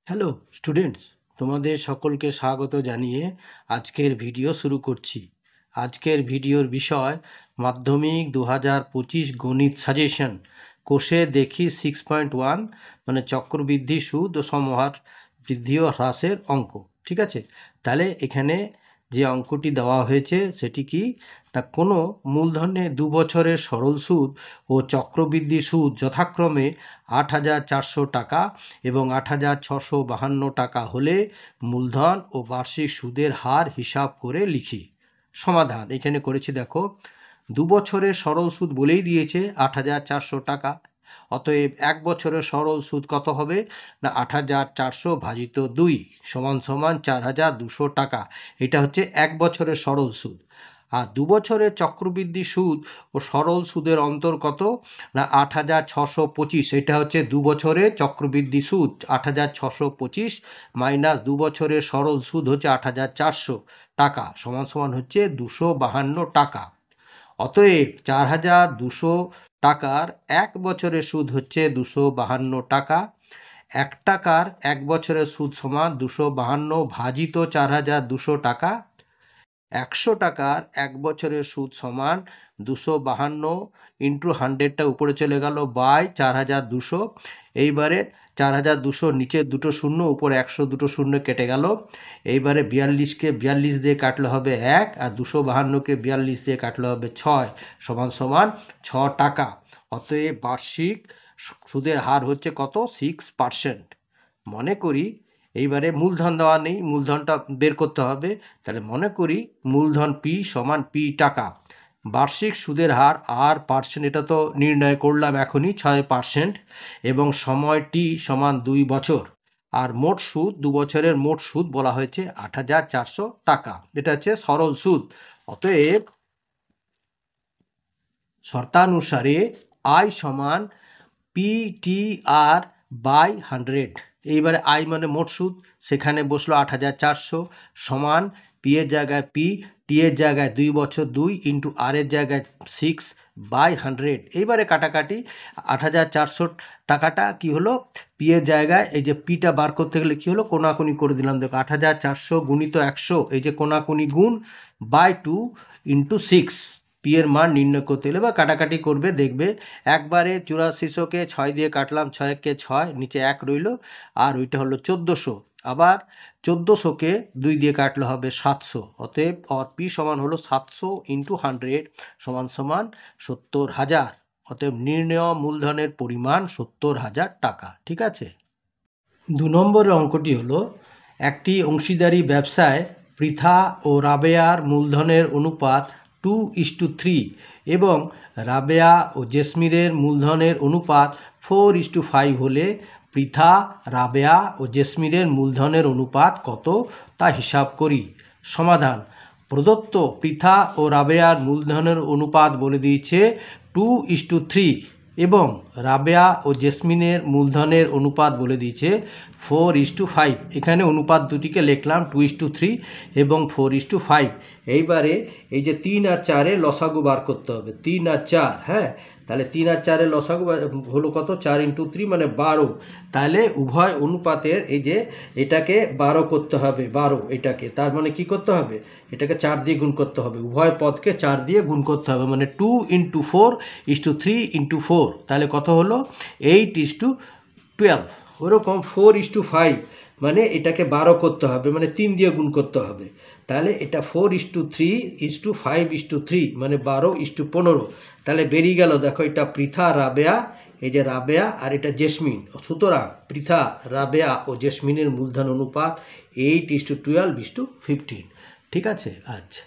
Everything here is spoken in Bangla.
হ্যালো স্টুডেন্টস, তোমাদের সকলকে স্বাগত জানিয়ে আজকের ভিডিও শুরু করছি। আজকের ভিডিওর বিষয় মাধ্যমিক 2025 গণিত সাজেশন কোষে দেখি 6.1 মানে চক্রবৃদ্ধি সুদ ও সমহার বৃদ্ধি ও হ্রাসের অঙ্ক। ঠিক আছে, তাহলে এখানে যে অঙ্কটি দেওয়া হয়েছে সেটি কি না, কোনো মূলধনে 2 বছরের সরল সুদ ও চক্রবৃদ্ধি সুদ যথাক্রমে 8,400 টাকা এবং 8,652 টাকা হলে মূলধন ও বার্ষিক সুদের হার হিসাব করে লিখি। সমাধান এখানে করেছি, দেখো 2 বছরের সরল সুদ বলেই দিয়েছে 8,400 টাকা, অতএব 1 বছরের সরল সুদ কত হবে না 8,400 ভাজিত 2 সমান সমান 4,200 টাকা। এটা হচ্ছে 1 বছরের সরল সুদ। আর 2 বছরের চক্রবৃদ্ধি সুদ ও সরল সুদের অন্তর কত না 8,625। এটা হচ্ছে 2 বছরের চক্রবৃদ্ধি সুদ 8,625 মাইনাস 2 বছরের সরল সুদ হচ্ছে 8,400 টাকা সমান সমান হচ্ছে 252 টাকা। অতএব 4,200 টাকার 1 বছরের সুদ হচ্ছে 252 টাকা। 1 টাকার 1 বছরের সুদ সমান 252 ভাজিত 4,200 টাকা। 100 টাকার 1 বছরের সুদ সমান 252 ইন্টু 100টা উপরে চলে গেল বাই 4,200। এইবারে 4,200 নিচে দুটো শূন্য, উপরে 100 দুটো শূন্য কেটে গেল। এইবারে 42কে 42 দিয়ে কাটলে হবে 1, আর 252কে 42 দিয়ে কাটলে হবে 6 সমান সমান 6 টাকা। অতএব বার্ষিক সুদের হার হচ্ছে কত 6%। মনে করি এইবারে মূলধন দেওয়া নেই, মূলধনটা বের করতে হবে। তাহলে মনে করি মূলধন পি সমান পি টাকা, বার্ষিক সুদের হার আর পার্সেন্ট এটা তো নির্ণয় করলাম এখনই 6%, এবং সময় টি সমান 2 বছর, আর মোট সুদ 2 বছরের মোট সুদ বলা হয়েছে 8,400 টাকা। এটা হচ্ছে সরল সুদ। অতএব শর্তানুসারে আই সমান PTR বাই 100। এইবারে আই মানে মোট সুদ, সেখানে বসলো 8,400 সমান পি এর জায়গায় পি, টি এর জায়গায় 2 বছর 2 ইন্টু আর এর জায়গায় 6 বাই 100। এইবারে কাটাকাটি 8,400 টাকাটা কি হলো পি এর জায়গায়, এই যে পিটা বার করতে গেলে কি হলো কোনাকুনি করে দিলাম। দেখো 8,400 গুণিত 100, এই যে কোনাকুনি গুণ বাই 2 ইন্টু 6 পি এর মান নির্ণয় করতে গেলে বা কাটাকাটি করবে দেখবে একবারে 8400কে 6 দিয়ে কাটলাম, 6কে 6 নিচে 1 রইল, আর ওইটা হলো 1400। আবার 1400কে 2 দিয়ে কাটলে হবে 700। অতএব আর পি সমান হলো 700 ইন্টু 100 সমান সমান 70,000। অতএব নির্ণেয় মূলধনের পরিমাণ 70,000 টাকা। ঠিক আছে। 2 নম্বরের অঙ্কটি হলো একটি অংশীদারি ব্যবসায় পৃথা ও রাবেয়ার মূলধনের অনুপাত 2:3 এবং রাবেয়া ও জেসমিনের মূলধনের অনুপাত 4:5 হলে পৃথা, রাবেয়া ও জেসমিনের মূলধনের অনুপাত কত তা হিসাব করি। সমাধান প্রদত্ত পৃথা ও রাবেয়ার মূলধনের অনুপাত বলে দিয়েছে 2:3 এবং রাবেয়া ও জেসমিনের মূলধনের অনুপাত বলে দিয়েছে 4:5। এখানে অনুপাত দুটিকে লিখলাম 2:3 এবং 4:5। এইবারে এই যে 3 আর 4 এর লসাগু বার করতে হবে, 3 আর 4। হ্যাঁ, তাহলে 3 আর 4 এর লসাগু হলো কত 4 ইন্টু 3 মানে 12। তাহলে উভয় অনুপাতের এই যে এটাকে 12 করতে হবে, 12 এটাকে, তার মানে কি করতে হবে এটাকে 4 দিয়ে গুণ করতে হবে, উভয় পদকে 4 দিয়ে গুণ করতে হবে, মানে 2 ইন্টু 4:3 ইন্টু 4, তাহলে কত হলো 8:12। ওরকম 4:5 মানে এটাকে 12 করতে হবে, মানে 3 দিয়ে গুণ করতে হবে। তাহলে এটা 4:3:5:3 মানে 12:15। তাহলে বেরিয়ে গেল, দেখো এটা পৃথা রাবেয়া, এই যে রাবেয়া আর এটা জেসমিন। সুতরাং পৃথা, রাবেয়া ও জেসমিনের মূলধন অনুপাত 8:12:15। ঠিক আছে। আচ্ছা।